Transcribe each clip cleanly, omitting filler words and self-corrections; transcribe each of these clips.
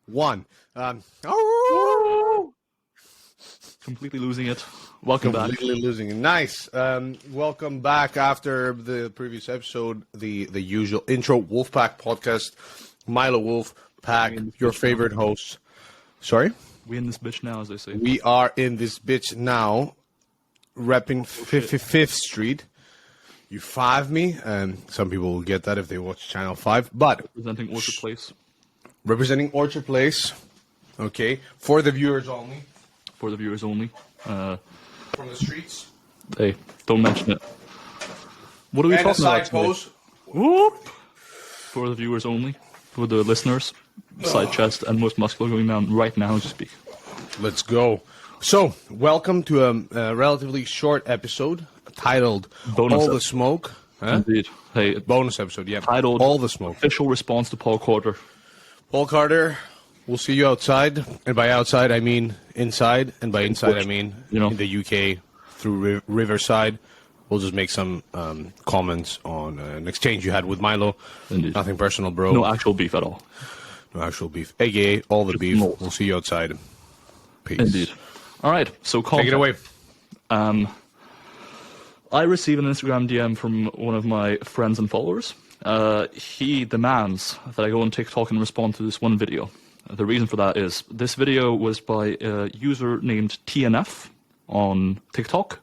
one. Completely losing it. Welcome back. Completely losing it. Nice. Welcome back after the previous episode, the usual intro Wolfpack podcast. Milo Wolfpack, your favorite host. Sorry? We in this bitch now, as they say. We are in this bitch now, repping 55th Street. You five me, and some people will get that if they watch Channel 5. But Representing Orchard Place. Representing Orchard Place. Okay. For the viewers only. For the viewers only. From the streets. Hey, don't mention it. What are we talking about today? Pose. Whoop! For the viewers only. For the listeners. Side chest and most muscular going down right now as we speak. Let's go. So, welcome to a relatively short episode titled All the Smoke. Huh? Indeed. Hey, bonus episode, yeah. Titled All the Smoke. Official response to Paul Carter. Paul Carter, we'll see you outside. And by outside, I mean inside. And by inside, I mean in the UK through Riverside. We'll just make some comments on an exchange you had with Milo. Indeed. Nothing personal, bro. No actual beef at all. No actual beef. AKA all the beef. Mold. We'll see you outside. Peace. Indeed. All right, so content. Take it away. I received an Instagram DM from one of my friends and followers. He demands that I go on TikTok and respond to this one video. The reason for that is this video was by a user named TNF on TikTok.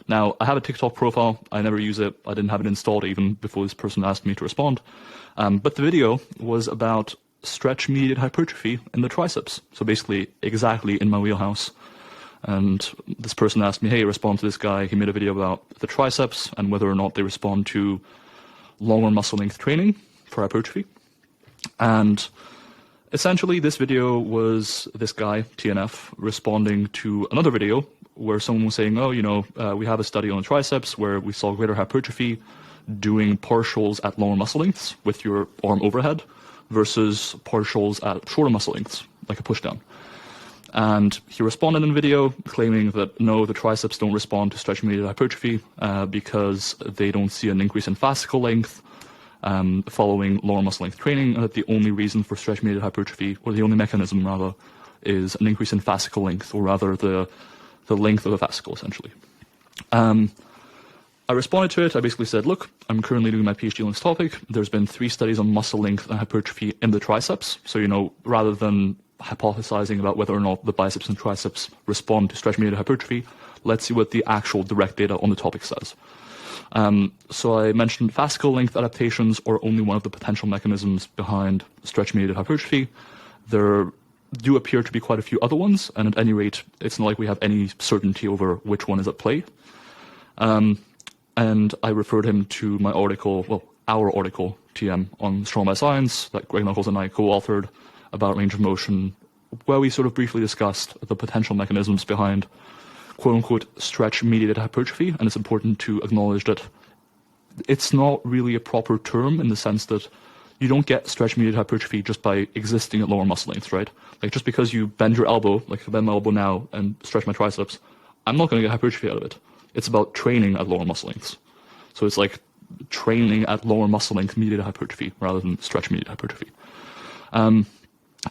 Now, I have a TikTok profile. I never use it. I didn't have it installed even before this person asked me to respond. But the video was about stretch-mediated hypertrophy in the triceps. So basically, exactly in my wheelhouse. And this person asked me, hey, respond to this guy. He made a video about the triceps and whether or not they respond to longer muscle length training for hypertrophy. And essentially, this video was this guy, TNF, responding to another video where someone was saying, we have a study on the triceps where we saw greater hypertrophy doing partials at longer muscle lengths with your arm overhead versus partials at shorter muscle lengths, like a pushdown. And he responded in video claiming that no, the triceps don't respond to stretch-mediated hypertrophy because they don't see an increase in fascicle length following lower muscle length training, and that the only reason for stretch-mediated hypertrophy, or the only mechanism rather, is an increase in fascicle length, or rather the length of the fascicle, essentially. I responded to it. I basically said, look, I'm currently doing my PhD on this topic. There's been 3 studies on muscle length and hypertrophy in the triceps. So, rather than hypothesizing about whether or not the biceps and triceps respond to stretch-mediated hypertrophy, let's see what the actual direct data on the topic says. So I mentioned fascicle length adaptations are only one of the potential mechanisms behind stretch-mediated hypertrophy. There do appear to be quite a few other ones, and at any rate, it's not like we have any certainty over which one is at play. And I referred him to my article, our article, TM, on Strong by Science, that Greg Knuckles and I co-authored, about range of motion, where we sort of briefly discussed the potential mechanisms behind quote-unquote stretch-mediated hypertrophy, and it's important to acknowledge that it's not really a proper term in the sense that you don't get stretch-mediated hypertrophy just by existing at lower muscle lengths, right? Like just because you bend your elbow, like if I bend my elbow now and stretch my triceps, I'm not going to get hypertrophy out of it. It's about training at lower muscle lengths. So it's like training at lower muscle length mediated hypertrophy rather than stretch-mediated hypertrophy.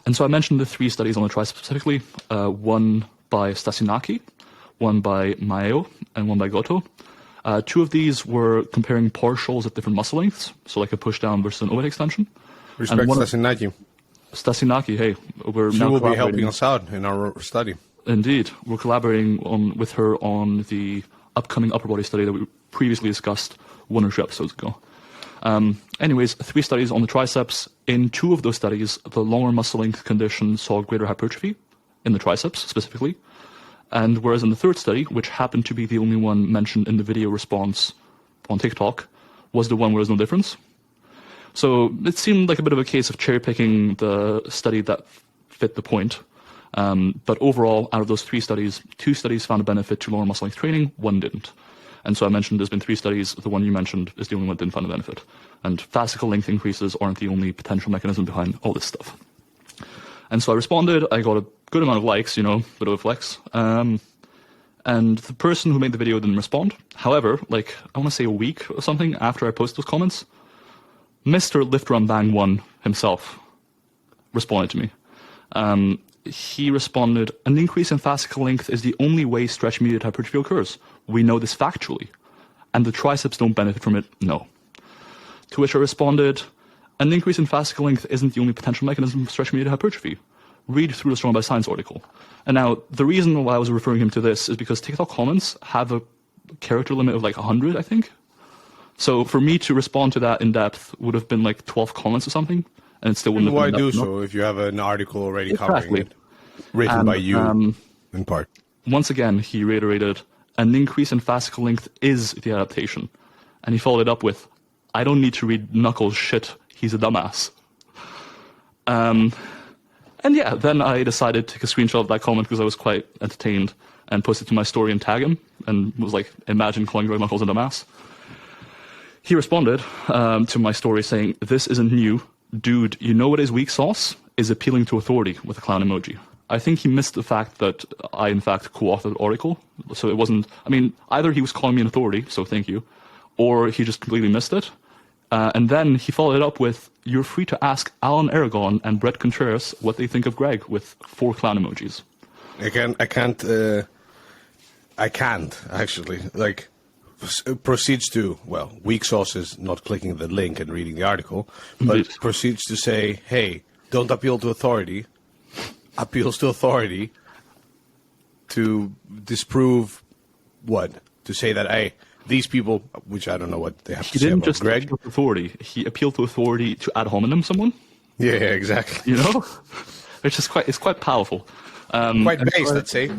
And so I mentioned the 3 studies on the triceps specifically, one by Stasinaki, one by Milo, and one by Goto. 2 of these were comparing partials at different muscle lengths, so like a push-down versus an overhead extension. Respect Stasinaki. Stasinaki, hey, we're she now will be helping us out in our study. Indeed. We're collaborating with her on the upcoming upper body study that we previously discussed 1 or 2 episodes ago. Anyways, 3 studies on the triceps. In 2 of those studies, the longer muscle length condition saw greater hypertrophy in the triceps specifically. And whereas in the 3rd study, which happened to be the only one mentioned in the video response on TikTok, was the one where there's no difference. So it seemed like a bit of a case of cherry-picking the study that fit the point. But overall, out of those 3 studies, 2 studies found a benefit to lower muscle length training, 1 didn't. And so I mentioned there's been 3 studies. The one you mentioned is the only one that didn't find a benefit. And fascicle length increases aren't the only potential mechanism behind all this stuff. And so I responded. I got a good amount of likes, bit of a flex. And the person who made the video didn't respond. However, I want to say a week or something after I posted those comments, Mr. Lift Run Bang 1 himself responded to me. He responded, an increase in fascicle length is the only way stretch-mediated hypertrophy occurs. We know this factually. And the triceps don't benefit from it? No. To which I responded, an increase in fascicle length isn't the only potential mechanism for stretch-mediated hypertrophy. Read through the Strong by Science article. And now, the reason why I was referring him to this is because TikTok comments have a character limit of like 100, I think. So for me to respond to that in depth would have been like 12 comments or something, and it still wouldn't have been Why do enough. so if you have an article already Exactly. covering it, written by you in part? Once again, he reiterated, an increase in fascicle length is the adaptation. And he followed it up with, I don't need to read Knuckles' shit, he's a dumbass. And yeah, then I decided to take a screenshot of that comment because I was quite entertained and posted it to my story and tag him and was like, imagine calling Greg Knuckles a dumbass. He responded to my story saying, this isn't new. Dude, you know what is weak sauce? Is appealing to authority with a clown emoji. I think he missed the fact that I, in fact, co-authored the article. So it wasn't, I mean, either he was calling me an authority, so thank you, or he just completely missed it. And then he followed it up with, you're free to ask Alan Aragon and Brett Contreras what they think of Greg, with 4 clown emojis. I can't, actually. Like, proceeds to, well, weak sauce is not clicking the link and reading the article, but Indeed. proceeds to say, hey, don't appeal to authority, appeals to authority to disprove what? To say that, hey, these people, which I don't know what they have to say didn't about just Greg. appeal to authority. He appealed to authority to ad hominem someone. Yeah, exactly. You know, which is quite powerful. Quite and based, so let's say.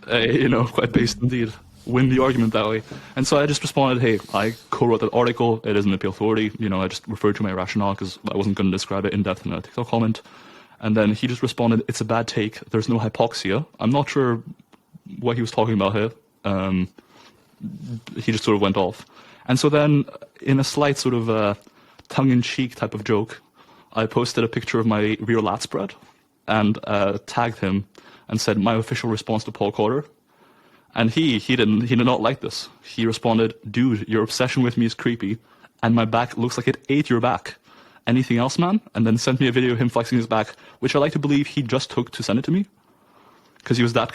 Quite based indeed. Win the argument that way. And so I just responded, hey, I co-wrote that article. It isn't appeal authority. I just referred to my rationale because I wasn't going to describe it in depth in a TikTok comment. And then he just responded, it's a bad take. There's no hypoxia. I'm not sure what he was talking about here. He just sort of went off. And so then, in a slight sort of tongue-in-cheek type of joke, I posted a picture of my rear lat spread and tagged him and said, my official response to Paul Cotter. And he did not like this. He responded, dude, your obsession with me is creepy, and my back looks like it ate your back. Anything else, man? And then sent me a video of him flexing his back, which I like to believe he just took to send it to me. Because he was that,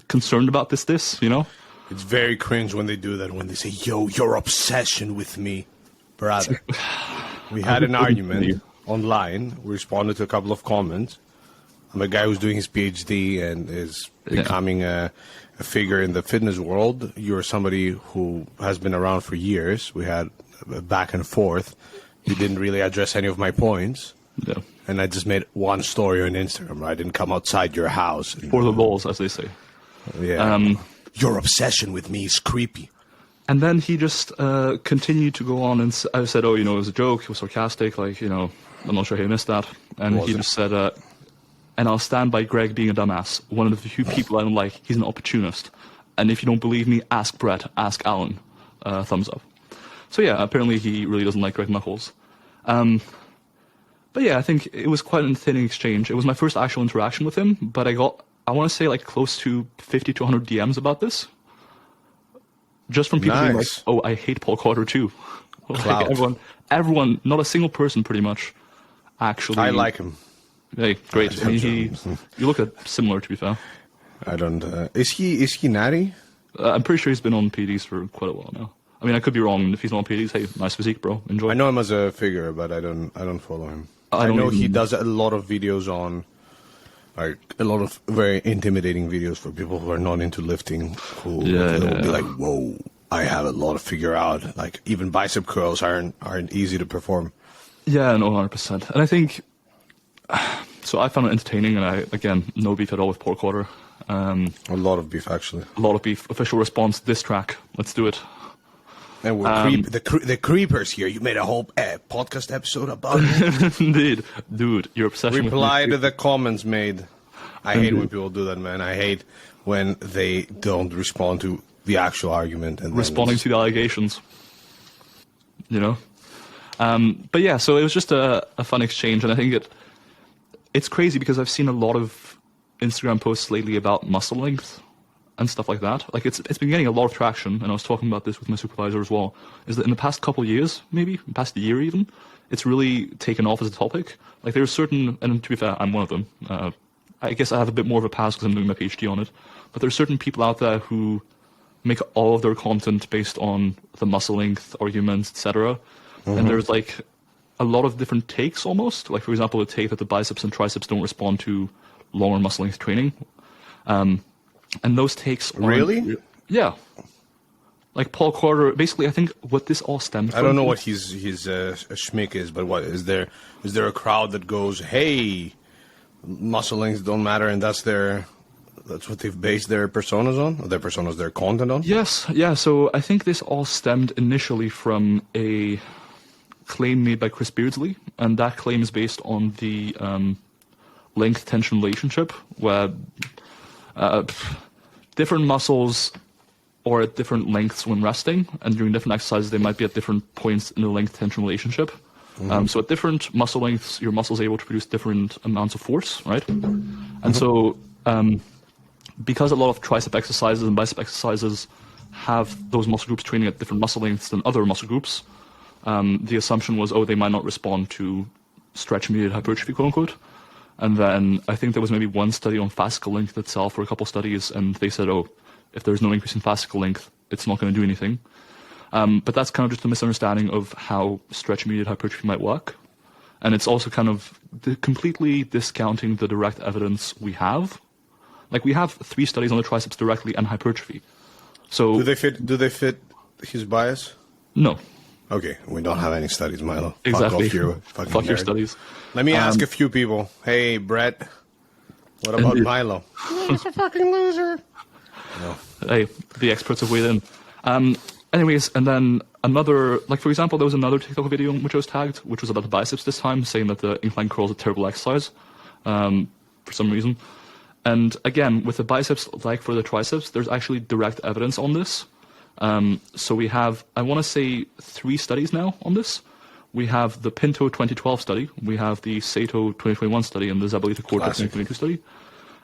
concerned about this, you know? It's very cringe when they do that, when they say, yo, your obsession with me. Brother, we had an argument online. We responded to a couple of comments. I'm a guy who's doing his PhD and is becoming a figure in the fitness world. You're somebody who has been around for years. We had a back and forth. You didn't really address any of my points. Yeah. And I just made one story on Instagram. I didn't come outside your house. And, For the balls, as they say. Yeah. Your obsession with me is creepy. And then he just continued to go on, and I said, oh, it was a joke, it was sarcastic, I'm not sure he missed that. And he just said, and I'll stand by Greg being a dumbass. One of the few people I don't like, he's an opportunist. And if you don't believe me, ask Brett, ask Alan. Thumbs up. So yeah, apparently he really doesn't like Greg Knuckles. But yeah, I think it was quite an entertaining exchange. It was my first actual interaction with him, but I want to say close to 50 to 100 DMs about this. Just from people being like, oh, I hate Paul Cotter too. Everyone, not a single person pretty much, actually. I like him. Hey, great. You look similar, to be fair. I don't. Is he natty? I'm pretty sure he's been on PDs for quite a while now. I mean, I could be wrong. If he's not on PDs, hey, nice physique, bro. Enjoy. I know him as a figure, but I don't follow him. I know he does a lot of videos on, a lot of very intimidating videos for people who are not into lifting. Who will be like, whoa, I have a lot to figure out. Even bicep curls aren't easy to perform. Yeah, no, 100%. And I think, so I found it entertaining, and again, no beef at all with Paul Cotter. A lot of beef, actually. A lot of beef. Official response, diss track. Let's do it. And we're the creepers here. You made a whole podcast episode about it. Indeed. Dude, your obsession Reply to the comments made. I hate when people do that, man. I hate when they don't respond to the actual argument. And responding to the allegations. But yeah, so it was just a fun exchange, and I think it's crazy because I've seen a lot of Instagram posts lately about muscle length, and stuff like that. Like it's been getting a lot of traction, and I was talking about this with my supervisor as well, is that in the past couple of years, maybe, past year even, it's really taken off as a topic. Like there's certain, and to be fair, I'm one of them. I guess I have a bit more of a pass because I'm doing my PhD on it, but there's certain people out there who make all of their content based on the muscle length arguments, etc. And there's like a lot of different takes almost. Like for example, the take that the biceps and triceps don't respond to longer muscle length training. And those takes really? Yeah. Like Paul Carter, basically I think what this all stems from. I don't know what his schmick is, but what is there a crowd that goes, hey, muscle lengths don't matter, and that's what they've based their personas on, or their content on? Yes, yeah, so I think this all stemmed initially from a claim made by Chris Beardsley, and that claim is based on the length-tension relationship, where different muscles are at different lengths when resting, and during different exercises they might be at different points in the length-tension relationship. So at different muscle lengths, your muscle is able to produce different amounts of force, right? And so because a lot of tricep exercises and bicep exercises have those muscle groups training at different muscle lengths than other muscle groups, the assumption was, they might not respond to stretch-mediated hypertrophy, quote-unquote. And then I think there was maybe one study on fascicle length itself, or a couple studies, and they said, if there's no increase in fascicle length, it's not going to do anything. But that's kind of just a misunderstanding of how stretch-mediated hypertrophy might work. And it's also kind of completely discounting the direct evidence we have. Like we have 3 studies on the triceps directly and hypertrophy. So do they fit his bias? No. Okay, we don't have any studies, Milo. Exactly. Fuck your studies. Let me ask a few people. Hey, Brett, what about Milo? He's a fucking loser. No. Hey, the experts have weighed in. Anyways, and then another, like for example, there was another TikTok video in which I was tagged, which was about the biceps this time, saying that the incline curl is a terrible exercise for some reason. And again, with the biceps, like for the triceps, there's actually direct evidence on this. So we have, I want to say, 3 studies now on this. We have the Pinto 2012 study, we have the Sato 2021 study, and the Zabalita Corta 2022 study.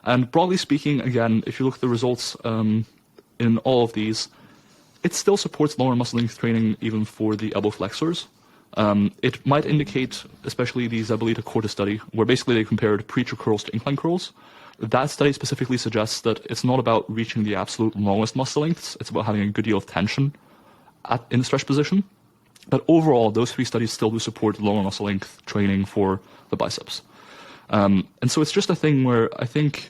And broadly speaking, again, if you look at the results in all of these, it still supports lower muscle length training even for the elbow flexors. It might indicate, especially the Zabalita Corta study, where basically they compared preacher curls to incline curls. That study specifically suggests that it's not about reaching the absolute longest muscle lengths, it's about having a good deal of tension in the stretch position. But overall, those 3 studies still do support lower muscle length training for the biceps. And so it's just a thing where I think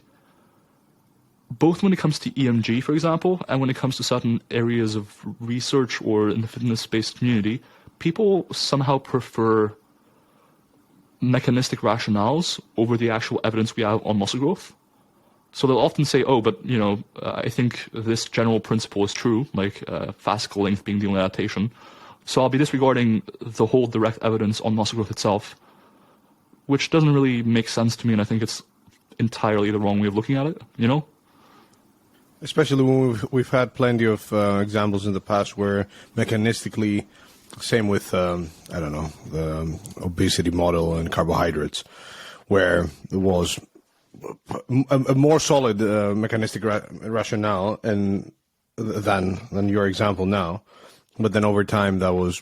both when it comes to EMG, for example, and when it comes to certain areas of research or in the fitness-based community, people somehow prefer mechanistic rationales over the actual evidence we have on muscle growth. So they'll often say, but, I think this general principle is true, like fascicle length being the only adaptation. So I'll be disregarding the whole direct evidence on muscle growth itself, which doesn't really make sense to me, and I think it's entirely the wrong way of looking at it, Especially when we've had plenty of examples in the past where mechanistically, same with, the obesity model and carbohydrates, where there was a more solid mechanistic rationale than your example now, but then over time that was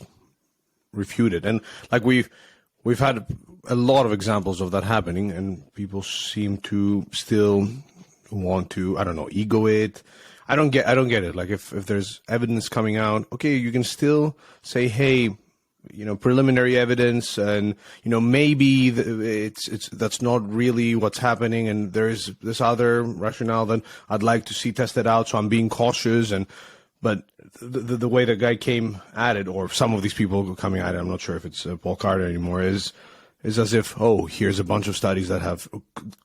refuted. And like we've had a lot of examples of that happening, and people seem to still want to, ego it. I don't get it. Like if there's evidence coming out, okay, you can still say, hey, preliminary evidence, and maybe it's that's not really what's happening, and there's this other rationale that I'd like to see tested out, so I'm being cautious. But the way the guy came at it, or some of these people coming at it, I'm not sure if it's Paul Carter anymore, is as if, here's a bunch of studies that have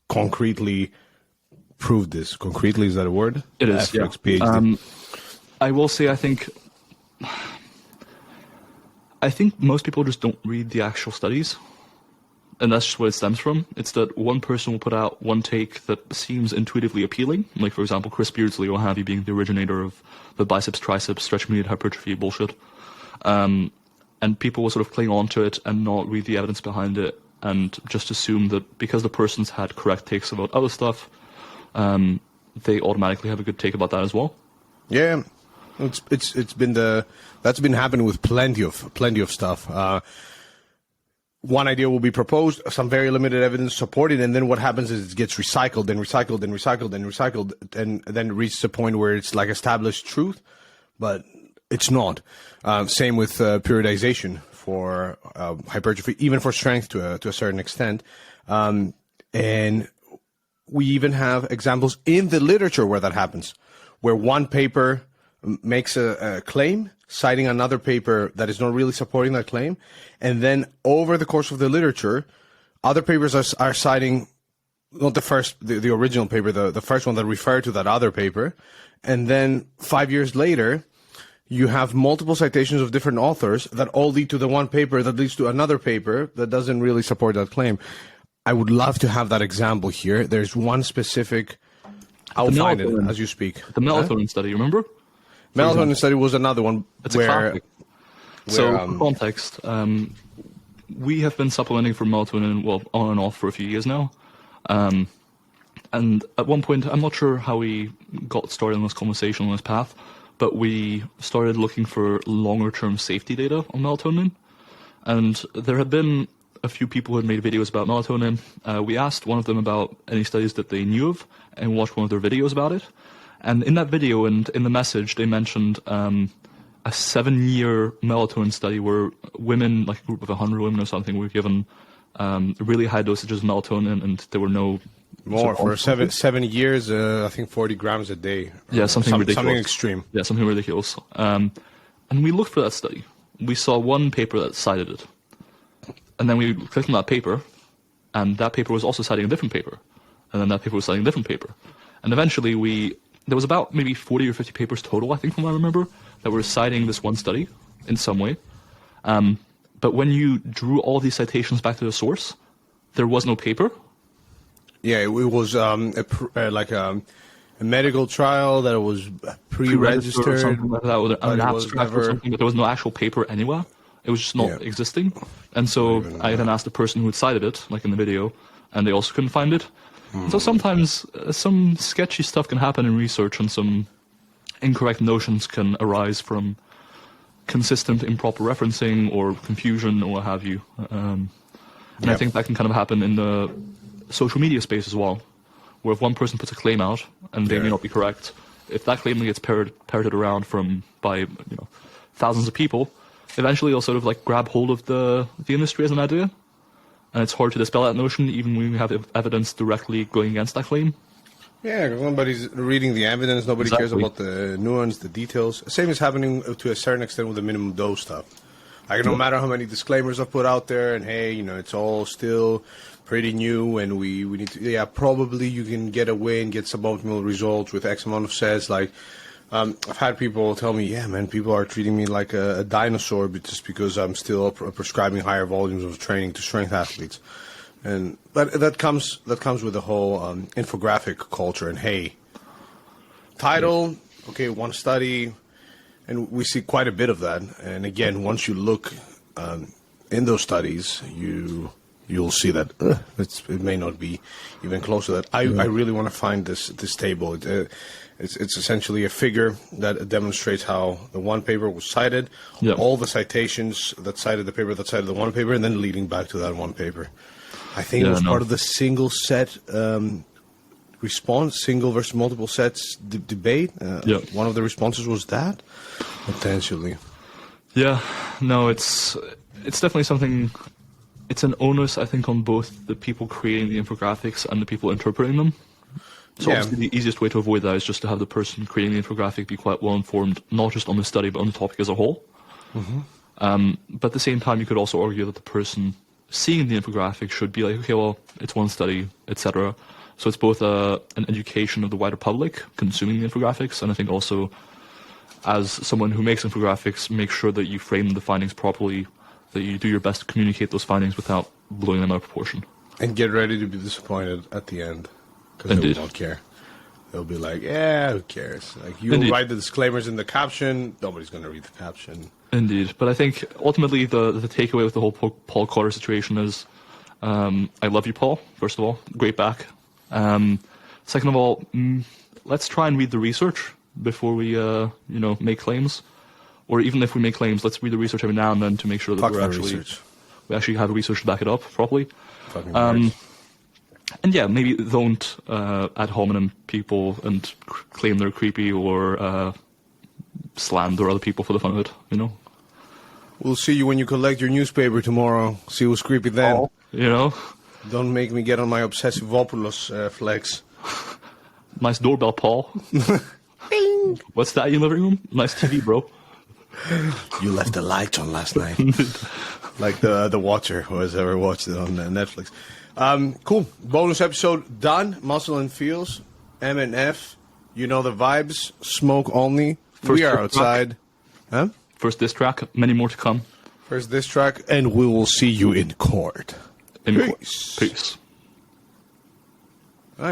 concretely proved this. Concretely, is that a word? It is, yeah. PhD. I will say, I think most people just don't read the actual studies, and that's just what it stems from. It's that one person will put out one take that seems intuitively appealing, like, for example, Chris Beardsley or have you being the originator of the biceps, triceps, stretch-mediated hypertrophy bullshit. And people will sort of cling on to it and not read the evidence behind it, and just assume that because the person's had correct takes about other stuff, they automatically have a good take about that as well. Yeah, it's been that's been happening with plenty of stuff. One idea will be proposed, some very limited evidence supported, and then what happens is it gets recycled and recycled and recycled and recycled, and then it reaches a point where it's like established truth, but it's not. Same with periodization for hypertrophy, even for strength to a certain extent. And we even have examples in the literature where that happens, where one paper makes a claim, citing another paper that is not really supporting that claim, and then over the course of the literature, other papers are citing not the original paper, the first one that referred to that other paper, and then 5 years later, you have multiple citations of different authors that all lead to the one paper that leads to another paper that doesn't really support that claim. I would love to have that example here. There's one specific. I'll find it as you speak. The melatonin study, remember? Melatonin study was another one. It's a classic. So, for context, we have been supplementing for melatonin, well, on and off for a few years now. And at one point, I'm not sure how we got started on this conversation on this path, but we started looking for longer-term safety data on melatonin. And there had been a few people who had made videos about melatonin. We asked one of them about any studies that they knew of and watched one of their videos about it. And in that video and in the message, they mentioned a 7-year melatonin study where women, like a group of 100 women or something, were given really high dosages of melatonin, and there were no... More, for 7 years, I think 40 grams a day. Yeah, something ridiculous. Something extreme. Yeah, something ridiculous. And we looked for that study. We saw one paper that cited it. And then we clicked on that paper, and that paper was also citing a different paper. And then that paper was citing a different paper. And eventually there was about maybe 40 or 50 papers total, I think, from what I remember, that were citing this one study in some way. But when you drew all these citations back to the source, there was no paper. Yeah, it was like a medical trial that was pre-registered. Or something like that, or an abstract or something, but there was no actual paper anywhere. It was just not existing. And so I then asked the person who had cited it, like in the video, and they also couldn't find it. So sometimes some sketchy stuff can happen in research, and some incorrect notions can arise from consistent improper referencing or confusion or what have you. And I think that can kind of happen in the social media space as well, where if one person puts a claim out and they may not be correct, if that claim gets parroted around by thousands of people, eventually they'll sort of like grab hold of the industry as an idea. And it's hard to dispel that notion, even when we have evidence directly going against that claim. Yeah, because nobody's reading the evidence, nobody cares about the nuance, the details. Same is happening to a certain extent with the minimum dose stuff. Like, no matter how many disclaimers I've put out there, and hey, it's all still pretty new, and we need to, probably you can get away and get suboptimal results with X amount of sets. Like, I've had people tell me, yeah, man, people are treating me like a dinosaur just because I'm still prescribing higher volumes of training to strength athletes. But that comes with the whole infographic culture. And hey, title, okay, one study, and we see quite a bit of that. And again, once you look in those studies, you'll see that it may not be even close to that. I really want to find this table. It's essentially a figure that demonstrates how the one paper was cited, all the citations that cited the paper that cited the one paper, and then leading back to that one paper. I think it was part of the single set response, single versus multiple sets debate. One of the responses was that, potentially. Yeah, no, it's definitely something. It's an onus, I think, on both the people creating the infographics and the people interpreting them. So obviously the easiest way to avoid that is just to have the person creating the infographic be quite well informed, not just on the study, but on the topic as a whole. But at the same time, you could also argue that the person seeing the infographic should be like, okay, well, it's one study, etc. So it's both an education of the wider public consuming the infographics, and I think also, as someone who makes infographics, make sure that you frame the findings properly, that you do your best to communicate those findings without blowing them out of proportion. And get ready to be disappointed at the end. Because they won't care. They'll be like, yeah, who cares? Like, you write the disclaimers in the caption, nobody's going to read the caption. Indeed. But I think ultimately the takeaway with the whole Paul Carter situation is, I love you, Paul, first of all. Great back. Second of all, let's try and read the research before we, make claims. Or even if we make claims, let's read the research every now and then to make sure that we actually have research to back it up properly. And yeah, maybe don't ad hominem people and claim they're creepy or slander other people for the fun of it, We'll see you when you collect your newspaper tomorrow. See who's creepy then. Don't make me get on my obsessivopoulos flex. Nice doorbell, Paul. Ding! What's that in your living room? Nice TV, bro. You left the lights on last night. Like the Watcher, who has ever watched it on Netflix. Cool. Bonus episode done. Muscle and Feels. M and F. You know the vibes. Smoke only. We are outside. Huh? First diss track. Many more to come. First diss track. And we will see you in court. Peace.